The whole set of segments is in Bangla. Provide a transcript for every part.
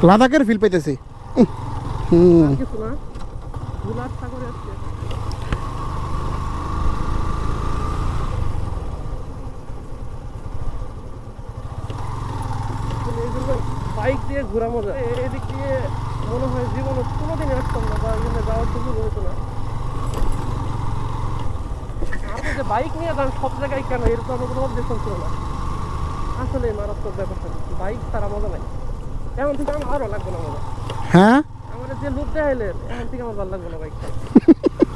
লাদাখের ফিল পাইতেছি। হুম কিছু না, গুলার সাগরে আসছে। বাইক দিয়ে ঘোরা মজা, এদিক দিয়ে মনে হয় জীবনে কোনোদিনই আসতাম না, বা এখানে যাওয়ার সুযোগ হতো না। আপনি যে বাইক নিয়ে যান সব জায়গায় কেন, এর তো আমার কোনো অবজেকশন ছিল না। আসলে মারাত্মক ব্যাপারটা, বাইক ছাড়া মজা নাই। এখন থেকে আমার আরও লাগবে না মজা। হ্যাঁ আমার যে লুক দেখাইলেন, এখন থেকে আমার ভালো লাগবে না বাইক ছাড়া।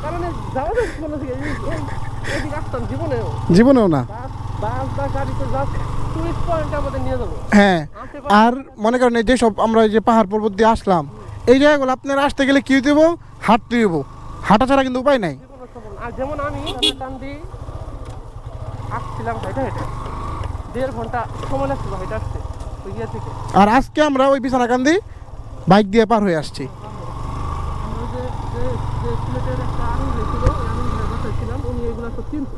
কারণ যাওয়া যাচ্ছে কোনো দিকে, এইদিকে আসতাম জীবনেও না। বাস বা গাড়িতে জাস্ট টুরিস্ট পয়েন্টে আমাদের নিয়ে যাবো। হ্যাঁ, আর মনে করেন এই যেসব আমরা এই যে পাহাড় পর্বত দিয়ে আসলাম, এই জায়গাগুলো আপনারা আসতে গেলে কি দেব, হাঁটতে দেবো। হাঁটা ছাড়া কিন্তু উপায় নাই। আর যেমন আমি কান্দি আসছিলাম হেঁটে হেঁটে, 1.5 ঘন্টা সময় লাগছিল হেঁটে আসতে ওই ইয়ে থেকে। আর আজকে আমরা ওই বিছানাকান্দি বাইক দিয়ে পার হয়ে আসছি। আমরা যে সিলেটের একটা আর্মি হয়েছিল, ওই আর্মি বাসায় ছিলাম, উনি এগুলো সব চিনতো।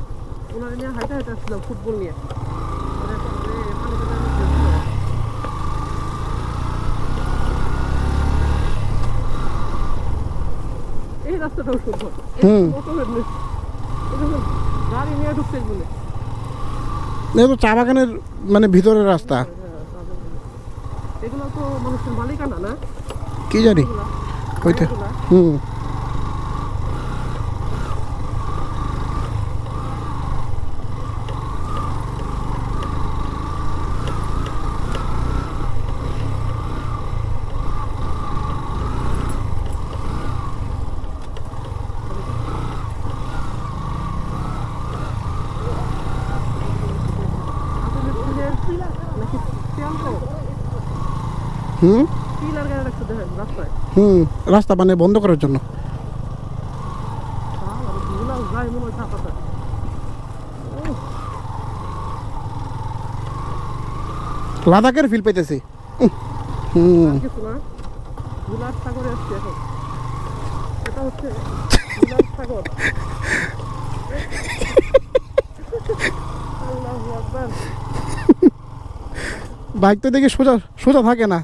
ওনারা নিয়ে হেঁটে হেঁটে আসছিলাম ফুটবল নিয়ে। এই রাস্তাটাও সুন্দর, গাড়ি নিয়ে ঢুকতে বলে। এই তো চা বাগানের মানে ভিতরের রাস্তা। এগুলো তো মানুষের মালিকানা না, কি জানি ওইটা। হুম হুম হুম রাস্তা মানে বন্ধ করার জন্য। লাদাখের ফিল পাইতেছি। হুম গুলার সাগরে আসছে এখন, এটা হচ্ছে গুলার সাগর। আল্লাহু আকবার। বাইক তো দেখি সোজা সোজা থাকে না।